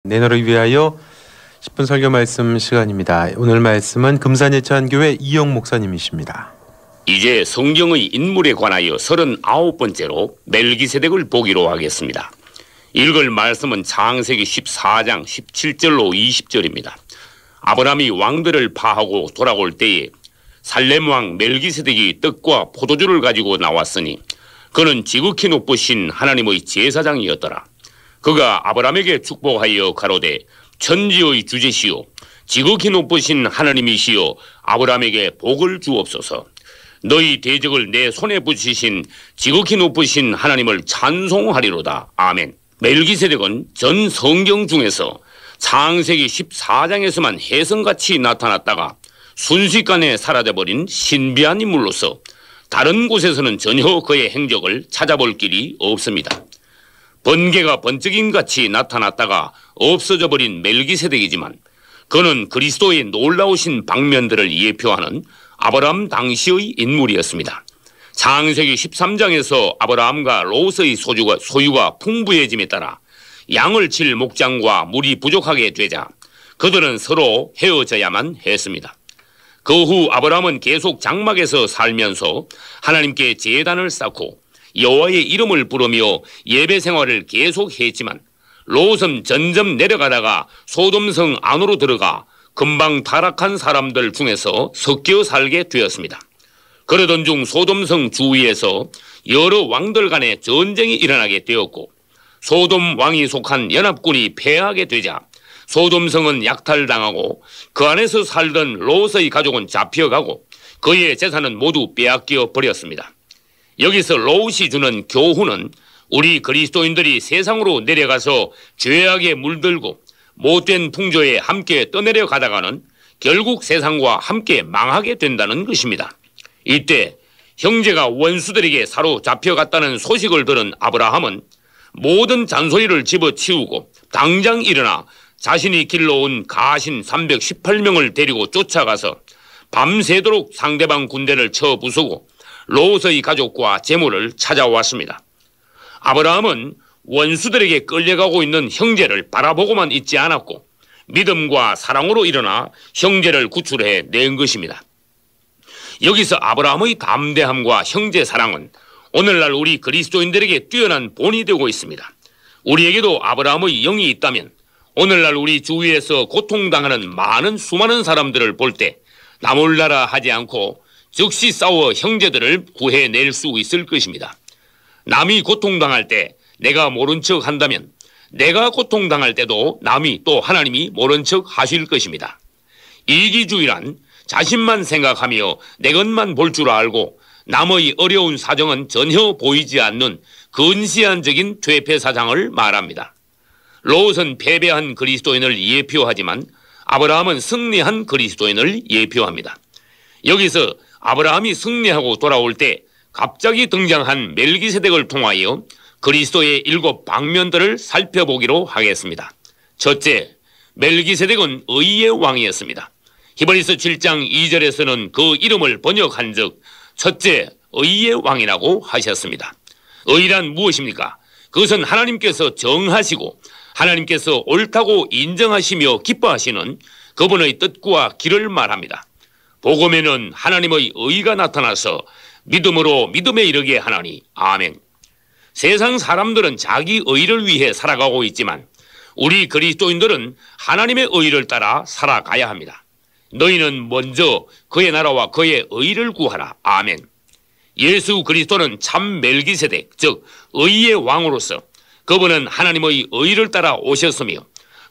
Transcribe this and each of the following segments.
내노를 위하여 10분 설교 말씀 시간입니다. 오늘 말씀은 금산예찬교회 이영 목사님이십니다. 이제 성경의 인물에 관하여 39번째로 멜기세덱을 보기로 하겠습니다. 읽을 말씀은 창세기 14장 17절로 20절입니다. 아브라함이 왕들을 파하고 돌아올 때에 살렘 왕 멜기세덱이 떡과 포도주를 가지고 나왔으니 그는 지극히 높으신 하나님의 제사장이었더라. 그가 아브라함에게 축복하여 가로되 천지의 주제시오 지극히 높으신 하나님이시여 아브라함에게 복을 주옵소서. 너희 대적을 내 손에 붙이신 지극히 높으신 하나님을 찬송하리로다. 아멘. 멜기세덱은 전 성경 중에서 창세기 14장에서만 혜성같이 나타났다가 순식간에 사라져버린 신비한 인물로서 다른 곳에서는 전혀 그의 행적을 찾아볼 길이 없습니다. 번개가 번쩍임같이 나타났다가 없어져 버린 멜기세덱이지만 그는 그리스도의 놀라우신 방면들을 예표하는 아브라함 당시의 인물이었습니다. 창세기 13장에서 아브라함과 롯의 소유가 풍부해짐에 따라 양을 칠 목장과 물이 부족하게 되자 그들은 서로 헤어져야만 했습니다. 그 후 아브라함은 계속 장막에서 살면서 하나님께 제단을 쌓고 여호와의 이름을 부르며 예배 생활을 계속했지만 롯은 점점 내려가다가 소돔성 안으로 들어가 금방 타락한 사람들 중에서 섞여 살게 되었습니다. 그러던 중 소돔성 주위에서 여러 왕들 간의 전쟁이 일어나게 되었고 소돔 왕이 속한 연합군이 패하게 되자 소돔성은 약탈당하고 그 안에서 살던 롯의 가족은 잡혀가고 그의 재산은 모두 빼앗겨 버렸습니다. 여기서 롯이 주는 교훈은 우리 그리스도인들이 세상으로 내려가서 죄악에 물들고 못된 풍조에 함께 떠내려 가다가는 결국 세상과 함께 망하게 된다는 것입니다. 이때 형제가 원수들에게 사로잡혀갔다는 소식을 들은 아브라함은 모든 잔소리를 집어치우고 당장 일어나 자신이 길러온 가신 318명을 데리고 쫓아가서 밤새도록 상대방 군대를 쳐 부수고 롯의 가족과 재물을 찾아왔습니다. 아브라함은 원수들에게 끌려가고 있는 형제를 바라보고만 있지 않았고 믿음과 사랑으로 일어나 형제를 구출해 낸 것입니다. 여기서 아브라함의 담대함과 형제 사랑은 오늘날 우리 그리스도인들에게 뛰어난 본이 되고 있습니다. 우리에게도 아브라함의 영이 있다면 오늘날 우리 주위에서 고통당하는 수많은 사람들을 볼 때 나 몰라라 하지 않고 즉시 싸워 형제들을 구해낼 수 있을 것입니다. 남이 고통당할 때 내가 모른 척 한다면 내가 고통당할 때도 남이 또 하나님이 모른 척 하실 것입니다. 이기주의란 자신만 생각하며 내 것만 볼 줄 알고 남의 어려운 사정은 전혀 보이지 않는 근시안적인 퇴폐사상을 말합니다. 롯은 패배한 그리스도인을 예표하지만 아브라함은 승리한 그리스도인을 예표합니다. 여기서 아브라함이 승리하고 돌아올 때 갑자기 등장한 멜기세덱을 통하여 그리스도의 7 방면들을 살펴보기로 하겠습니다. 첫째, 멜기세덱은 의의 왕이었습니다. 히브리서 7장 2절에서는 그 이름을 번역한 적 첫째 의의 왕이라고 하셨습니다. 의란 무엇입니까? 그것은 하나님께서 정하시고 하나님께서 옳다고 인정하시며 기뻐하시는 그분의 뜻과 길을 말합니다. 복음에는 하나님의 의가 나타나서 믿음으로 믿음에 이르게 하나니 아멘. 세상 사람들은 자기 의를 위해 살아가고 있지만 우리 그리스도인들은 하나님의 의를 따라 살아가야 합니다. 너희는 먼저 그의 나라와 그의 의를 구하라. 아멘. 예수 그리스도는 참 멜기세덱 즉 의의 왕으로서 그분은 하나님의 의를 따라 오셨으며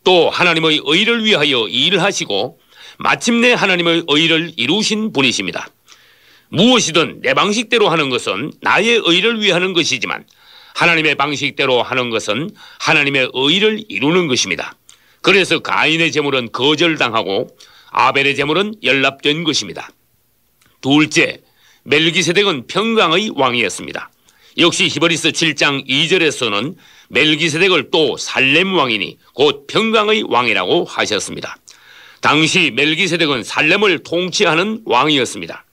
또 하나님의 의를 위하여 일하시고 마침내 하나님의 의를 이루신 분이십니다. 무엇이든 내 방식대로 하는 것은 나의 의를 위하는 것이지만 하나님의 방식대로 하는 것은 하나님의 의를 이루는 것입니다. 그래서 가인의 제물은 거절당하고 아벨의 제물은 연납된 것입니다. 둘째, 멜기세덱은 평강의 왕이었습니다. 역시 히브리서 7장 2절에서는 멜기세덱을 또 살렘 왕이니 곧 평강의 왕이라고 하셨습니다. 당시 멜기세덱은 살렘을 통치하는 왕이었습니다.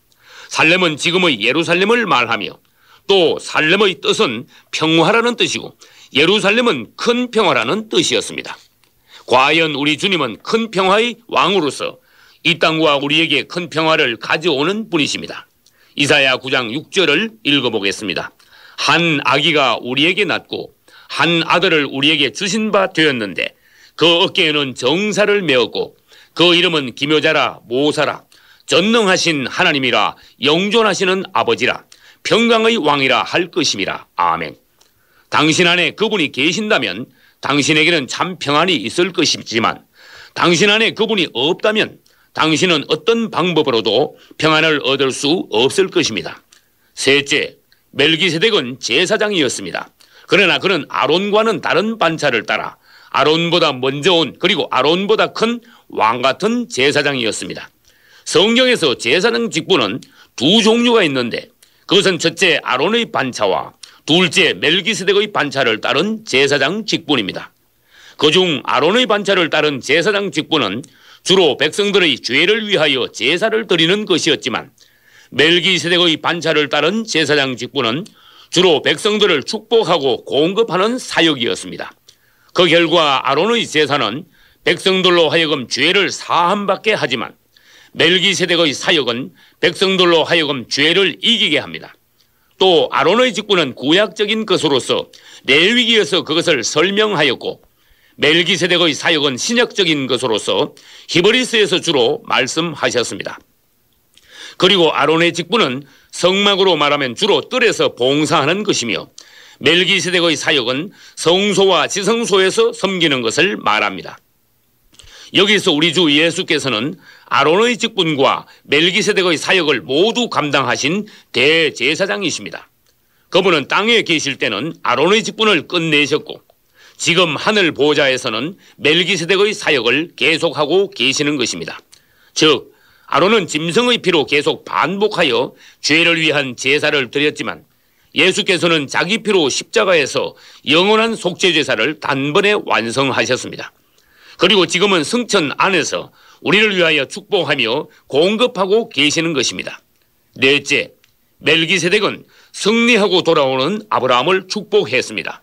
살렘은 지금의 예루살렘을 말하며 또 살렘의 뜻은 평화라는 뜻이고 예루살렘은 큰 평화라는 뜻이었습니다. 과연 우리 주님은 큰 평화의 왕으로서 이 땅과 우리에게 큰 평화를 가져오는 분이십니다. 이사야 9장 6절을 읽어보겠습니다. 한 아기가 우리에게 낳고 한 아들을 우리에게 주신 바 되었는데 그 어깨에는 정사를 메었고 그 이름은 기묘자라 모사라 전능하신 하나님이라 영존하시는 아버지라 평강의 왕이라 할 것임이라. 아멘. 당신 안에 그분이 계신다면 당신에게는 참 평안이 있을 것이지만 당신 안에 그분이 없다면 당신은 어떤 방법으로도 평안을 얻을 수 없을 것입니다. 셋째, 멜기세덱은 제사장이었습니다. 그러나 그는 아론과는 다른 반차를 따라 아론보다 먼저 온 그리고 아론보다 큰 왕같은 제사장이었습니다. 성경에서 제사장 직분은 두 종류가 있는데 그것은 첫째 아론의 반차와 둘째 멜기세덱의 반차를 따른 제사장 직분입니다. 그중 아론의 반차를 따른 제사장 직분은 주로 백성들의 죄를 위하여 제사를 드리는 것이었지만 멜기세덱의 반차를 따른 제사장 직분은 주로 백성들을 축복하고 공급하는 사역이었습니다. 그 결과 아론의 제사는 백성들로 하여금 죄를 사함받게 하지만 멜기세덱의 사역은 백성들로 하여금 죄를 이기게 합니다. 또 아론의 직분은 구약적인 것으로서 레위기에서 그것을 설명하였고 멜기세덱의 사역은 신약적인 것으로서 히브리서에서 주로 말씀하셨습니다. 그리고 아론의 직분은 성막으로 말하면 주로 뜰에서 봉사하는 것이며 멜기세덱의 사역은 성소와 지성소에서 섬기는 것을 말합니다. 여기서 우리 주 예수께서는 아론의 직분과 멜기세덱의 사역을 모두 감당하신 대제사장이십니다. 그분은 땅에 계실 때는 아론의 직분을 끝내셨고 지금 하늘 보좌에서는 멜기세덱의 사역을 계속하고 계시는 것입니다. 즉 아론은 짐승의 피로 계속 반복하여 죄를 위한 제사를 드렸지만 예수께서는 자기 피로 십자가에서 영원한 속죄제사를 단번에 완성하셨습니다. 그리고 지금은 성천 안에서 우리를 위하여 축복하며 공급하고 계시는 것입니다. 넷째, 멜기세덱은 승리하고 돌아오는 아브라함을 축복했습니다.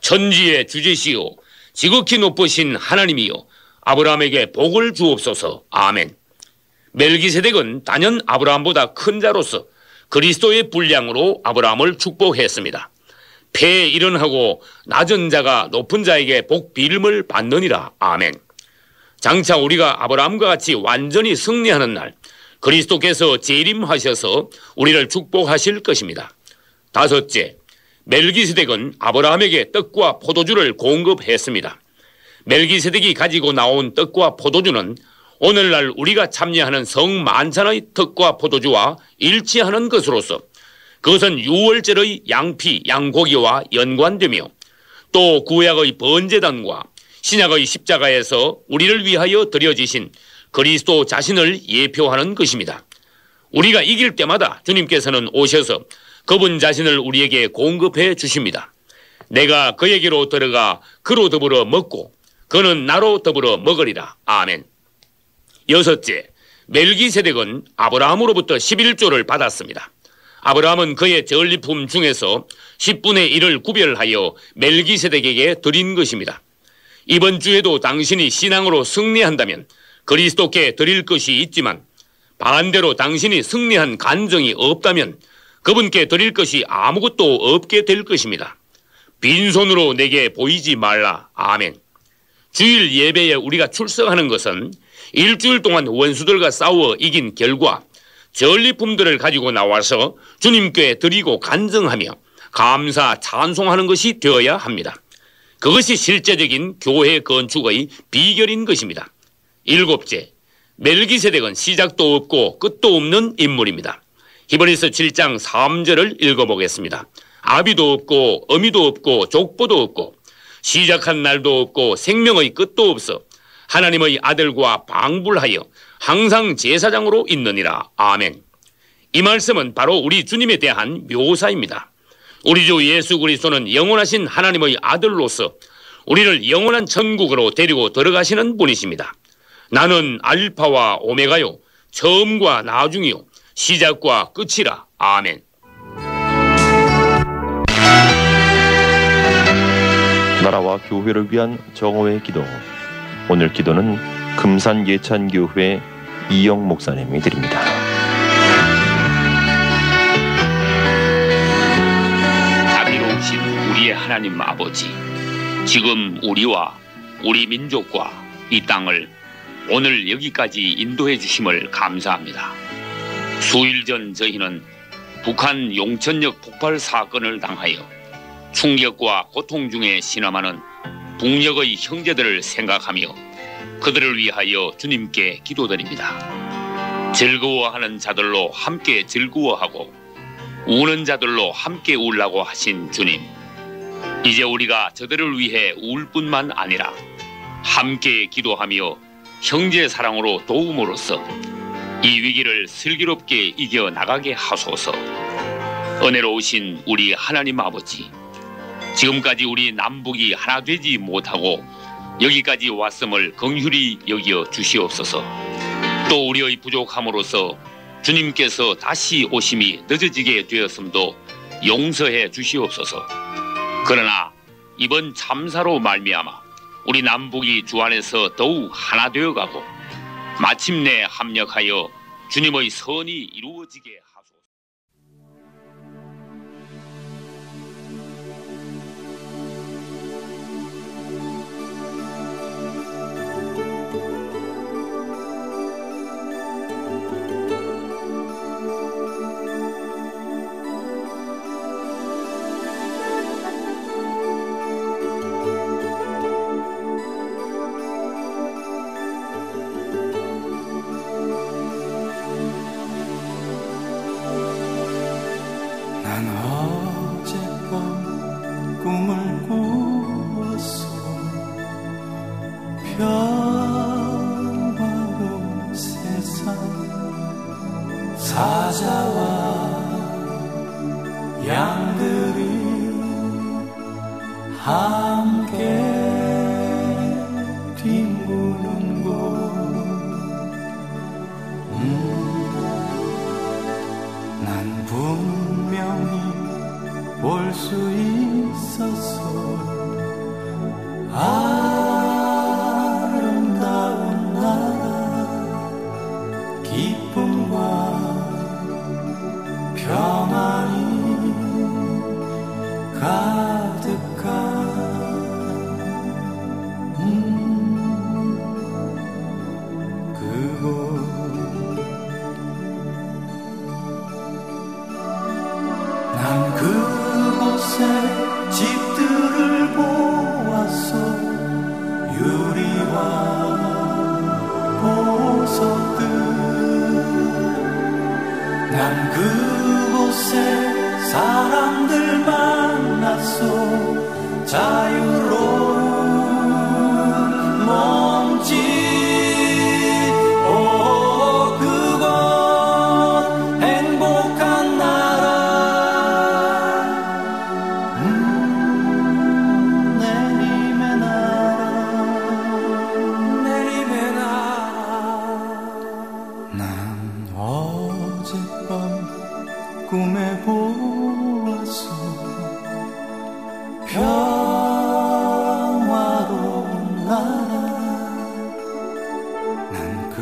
천지의 주제시요 지극히 높으신 하나님이요 아브라함에게 복을 주옵소서. 아멘. 멜기세덱은 단연 아브라함보다 큰 자로서 그리스도의 분량으로 아브라함을 축복했습니다. 폐일언하고 낮은 자가 높은 자에게 복 빌음을 받느니라. 아멘. 장차 우리가 아브라함과 같이 완전히 승리하는 날 그리스도께서 재림하셔서 우리를 축복하실 것입니다. 다섯째, 멜기세덱은 아브라함에게 떡과 포도주를 공급했습니다. 멜기세덱이 가지고 나온 떡과 포도주는 오늘날 우리가 참여하는 성만찬의 떡과 포도주와 일치하는 것으로서 그것은 유월절의 양피, 양고기와 연관되며 또 구약의 번제단과 신약의 십자가에서 우리를 위하여 드려지신 그리스도 자신을 예표하는 것입니다. 우리가 이길 때마다 주님께서는 오셔서 그분 자신을 우리에게 공급해 주십니다. 내가 그에게로 들어가 그로 더불어 먹고 그는 나로 더불어 먹으리라. 아멘. 여섯째, 멜기세덱은 아브라함으로부터 11조를 받았습니다. 아브라함은 그의 전리품 중에서 10분의 1을 구별하여 멜기세덱에게 드린 것입니다. 이번 주에도 당신이 신앙으로 승리한다면 그리스도께 드릴 것이 있지만 반대로 당신이 승리한 간증이 없다면 그분께 드릴 것이 아무것도 없게 될 것입니다. 빈손으로 내게 보이지 말라. 아멘. 주일 예배에 우리가 출석하는 것은 일주일 동안 원수들과 싸워 이긴 결과 전리품들을 가지고 나와서 주님께 드리고 간증하며 감사 찬송하는 것이 되어야 합니다. 그것이 실제적인 교회 건축의 비결인 것입니다. 일곱째, 멜기세덱은 시작도 없고 끝도 없는 인물입니다. 히브리서 7장 3절을 읽어보겠습니다. 아비도 없고 어미도 없고 족보도 없고 시작한 날도 없고 생명의 끝도 없어 하나님의 아들과 방불하여 항상 제사장으로 있느니라. 아멘. 이 말씀은 바로 우리 주님에 대한 묘사입니다. 우리 주 예수 그리스도는 영원하신 하나님의 아들로서 우리를 영원한 천국으로 데리고 들어가시는 분이십니다. 나는 알파와 오메가요 처음과 나중이요 시작과 끝이라. 아멘. 나라와 교회를 위한 정오의 기도. 오늘 기도는 금산 예찬교회 이영 목사님이 드립니다. 자비로우신 우리의 하나님 아버지, 지금 우리와 우리 민족과 이 땅을 오늘 여기까지 인도해 주심을 감사합니다. 수일 전 저희는 북한 용천역 폭발 사건을 당하여 충격과 고통 중에 신음하는 북녘의 형제들을 생각하며 그들을 위하여 주님께 기도드립니다. 즐거워하는 자들로 함께 즐거워하고 우는 자들로 함께 울라고 하신 주님, 이제 우리가 저들을 위해 울 뿐만 아니라 함께 기도하며 형제 사랑으로 도움으로써 이 위기를 슬기롭게 이겨나가게 하소서. 은혜로우신 우리 하나님 아버지, 지금까지 우리 남북이 하나 되지 못하고 여기까지 왔음을 긍휼히 여겨 주시옵소서. 또 우리의 부족함으로써 주님께서 다시 오심이 늦어지게 되었음도 용서해 주시옵소서. 그러나 이번 참사로 말미암아 우리 남북이 주 안에서 더욱 하나 되어가고 마침내 합력하여 주님의 선이 이루어지게 하소서. 꿈을 꾸었어. 평화로운 세상, 사자와 양들이 함께 뒹구는 곳. 난 분명히 볼 수 있었어. 아름다운 나라, 기쁨과 평안이 가득한 그곳. 난 그곳에 집들을 보았어. 유리와 보석들. 난 그곳에 사람들 만났어. 자유로운 몸짓. 그곳 행복한 나라. 내림의 나라. 난 어젯밤 꿈에 보았어. 평화로운 나라. 난 그